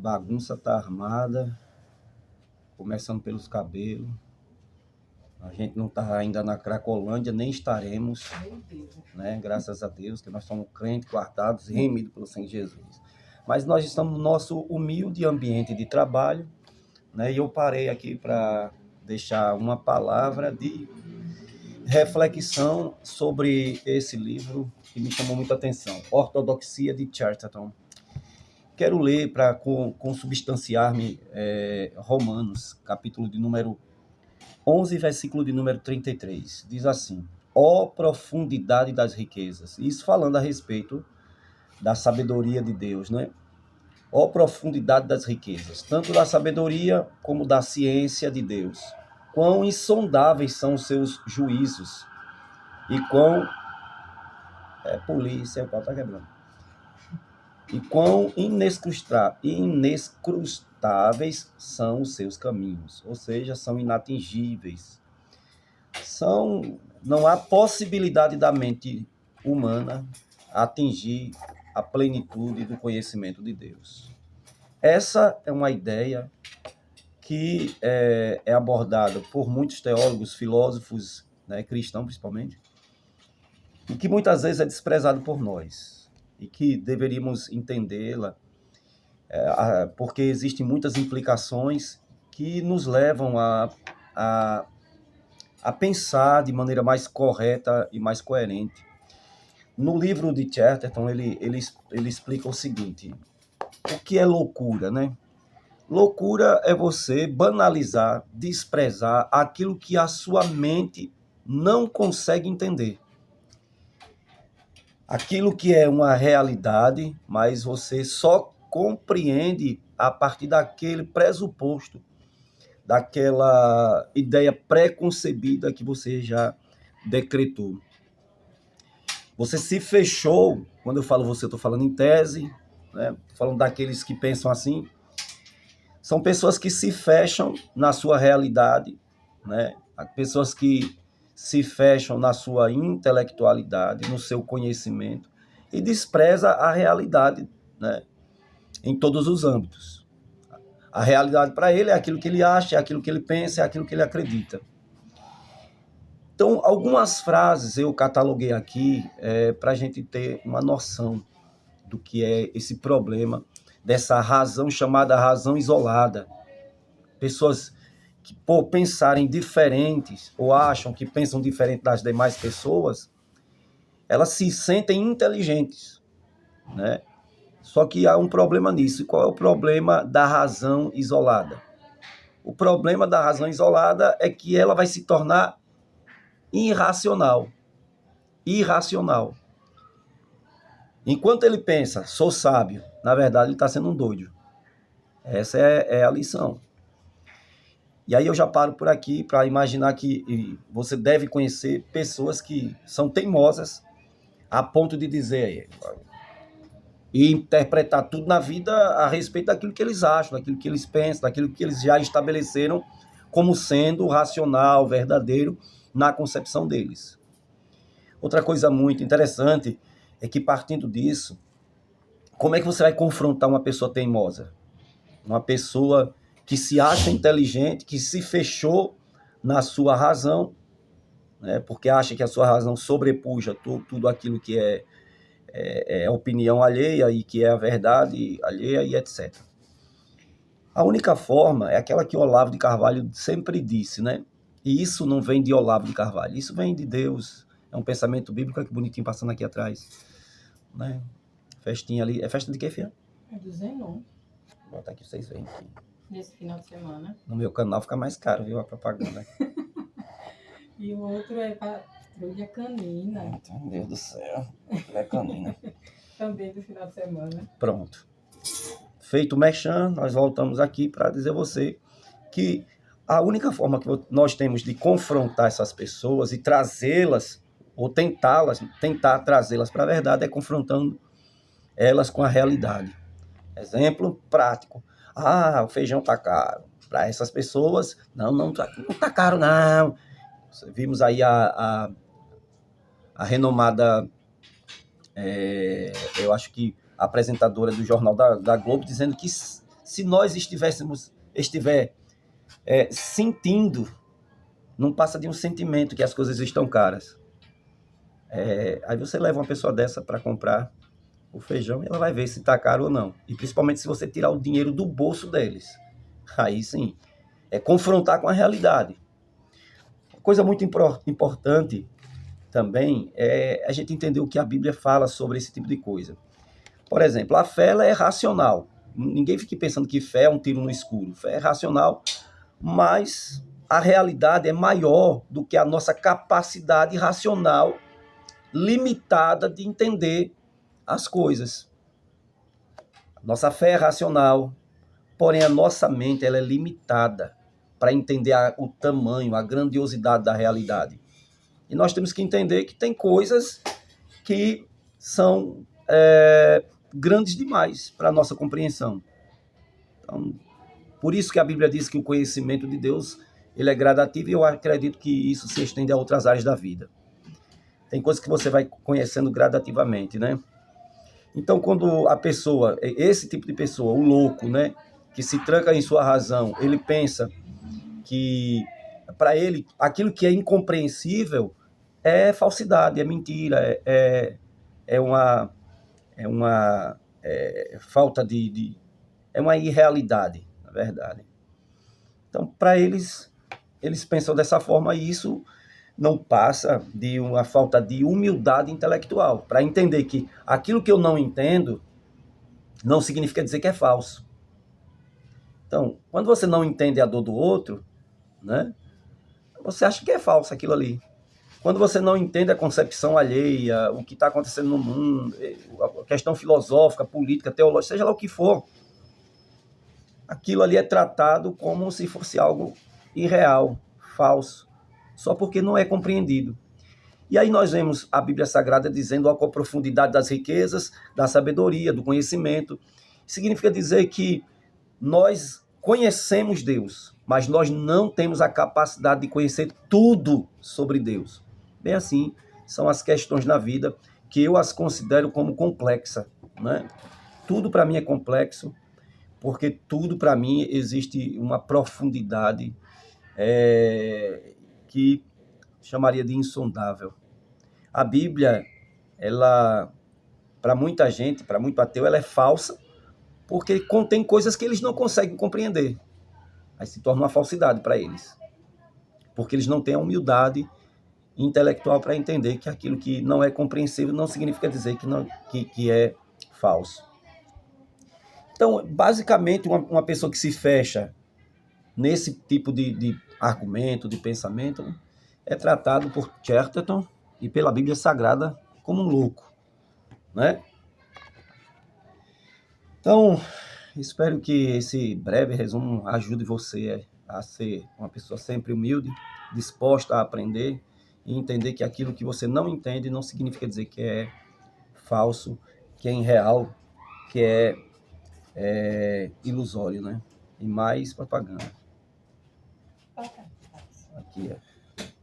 bagunça tá armada, começando pelos cabelos. A gente não está ainda na Cracolândia, nem estaremos, né? Graças a Deus, que nós somos crentes, guardados e remidos pelo Senhor Jesus. Mas nós estamos no nosso humilde ambiente de trabalho, né? E eu parei aqui para deixar uma palavra de reflexão sobre esse livro que me chamou muita atenção, Ortodoxia de Chesterton. Quero ler para consubstanciar-me Romanos, capítulo de número 11, versículo de número 33. Diz assim: ó profundidade das riquezas. Isso falando a respeito da sabedoria de Deus, né? Ó profundidade das riquezas, tanto da sabedoria como da ciência de Deus. Quão insondáveis são os seus juízos e quão... polícia, o pau tá quebrando. E quão inescrutáveis são os seus caminhos, ou seja, são inatingíveis. Não há possibilidade da mente humana atingir a plenitude do conhecimento de Deus. Essa é uma ideia que é abordada por muitos teólogos, filósofos, né, cristãos principalmente, e que muitas vezes é desprezado por nós, e que deveríamos entendê-la, porque existem muitas implicações que nos levam a pensar de maneira mais correta e mais coerente. No livro de Chesterton, ele explica o seguinte: o que é loucura, né? Loucura é você banalizar, desprezar aquilo que a sua mente não consegue entender. Aquilo que é uma realidade, mas você só compreende a partir daquele pressuposto, daquela ideia pré-concebida que você já decretou. Você se fechou, quando eu falo você, estou falando em tese, né? Estou falando daqueles que pensam assim. São pessoas que se fecham na sua realidade, né? Pessoas que se fecham na sua intelectualidade, no seu conhecimento, e despreza a realidade, né? Em todos os âmbitos. A realidade para ele é aquilo que ele acha, é aquilo que ele pensa, é aquilo que ele acredita. Então, algumas frases eu cataloguei aqui para a gente ter uma noção do que é esse problema, dessa razão chamada razão isolada. Pessoas que, por pensarem diferentes, ou acham que pensam diferente das demais pessoas, elas se sentem inteligentes, né? Só que há um problema nisso. E qual é o problema da razão isolada? O problema da razão isolada é que ela vai se tornar irracional. Irracional. Enquanto ele pensa, sou sábio, na verdade ele está sendo um doido. Essa é a lição. E aí eu já paro por aqui para imaginar que você deve conhecer pessoas que são teimosas a ponto de dizer e interpretar tudo na vida a respeito daquilo que eles acham, daquilo que eles pensam, daquilo que eles já estabeleceram como sendo racional, verdadeiro na concepção deles. Outra coisa muito interessante é que, partindo disso, como é que você vai confrontar uma pessoa teimosa? Uma pessoa que se acha inteligente, que se fechou na sua razão, né, porque acha que a sua razão sobrepuja tudo aquilo que é opinião alheia e que é a verdade alheia e etc. A única forma é aquela que Olavo de Carvalho sempre disse, né? E isso não vem de Olavo de Carvalho, isso vem de Deus. É um pensamento bíblico, que bonitinho passando aqui atrás, né? Festinha ali. É festa de que, filha? É do Zenon. Vou botar aqui pra vocês verem. Nesse final de semana. No meu canal fica mais caro, viu? A propaganda. E o outro é Patrulha Canina. Meu Deus do céu. Patrulha Canina. Também do final de semana. Pronto. Feito o merchan, nós voltamos aqui para dizer a você que a única forma que nós temos de confrontar essas pessoas e trazê-las, ou tentar trazê-las para a verdade, é confrontando elas com a realidade. Exemplo prático. O feijão tá caro. Para essas pessoas, não tá caro, não. Vimos aí a renomada, eu acho que apresentadora do Jornal da Globo, dizendo que Se nós estiver sentindo, não passa de um sentimento que as coisas estão caras. Aí você leva uma pessoa dessa para comprar o feijão e ela vai ver se está caro ou não. E principalmente se você tirar o dinheiro do bolso deles. Aí sim, é confrontar com a realidade. Uma coisa muito importante também é a gente entender o que a Bíblia fala sobre esse tipo de coisa. Por exemplo, a fé ela é racional. Ninguém fique pensando que fé é um tiro no escuro. Fé é racional, mas a realidade é maior do que a nossa capacidade racional limitada de entender as coisas. Nossa fé é racional, porém a nossa mente ela é limitada para entender o tamanho, a grandiosidade da realidade. E nós temos que entender que tem coisas que são grandes demais para a nossa compreensão. Então, por isso que a Bíblia diz que o conhecimento de Deus ele é gradativo, e eu acredito que isso se estende a outras áreas da vida. Tem coisas que você vai conhecendo gradativamente, né? Então, quando a pessoa, esse tipo de pessoa, o louco, né, que se tranca em sua razão, ele pensa que, para ele, aquilo que é incompreensível é falsidade, é mentira, é uma falta de... é uma irrealidade, na verdade. Então, para eles pensam dessa forma, e isso não passa de uma falta de humildade intelectual, para entender que aquilo que eu não entendo não significa dizer que é falso. Então, quando você não entende a dor do outro, né, você acha que é falso aquilo ali. Quando você não entende a concepção alheia, o que está acontecendo no mundo, a questão filosófica, política, teológica, seja lá o que for, aquilo ali é tratado como se fosse algo irreal, falso, só porque não é compreendido. E aí nós vemos a Bíblia Sagrada dizendo a profundidade das riquezas, da sabedoria, do conhecimento. Significa dizer que nós conhecemos Deus, mas nós não temos a capacidade de conhecer tudo sobre Deus. Bem assim, são as questões na vida que eu as considero como complexas, né? Tudo para mim é complexo, porque tudo para mim existe uma profundidade que chamaria de insondável. A Bíblia, ela, para muita gente, para muito ateu, ela é falsa, porque contém coisas que eles não conseguem compreender. Aí se torna uma falsidade para eles, porque eles não têm a humildade intelectual para entender que aquilo que não é compreensível não significa dizer que é falso. Então, basicamente, uma pessoa que se fecha nesse tipo de argumento, de pensamento, é tratado por Chesterton e pela Bíblia Sagrada como um louco, né? Então, espero que esse breve resumo ajude você a ser uma pessoa sempre humilde, disposta a aprender e entender que aquilo que você não entende não significa dizer que é falso, que é irreal, que é ilusório, né? E mais propaganda. Aqui,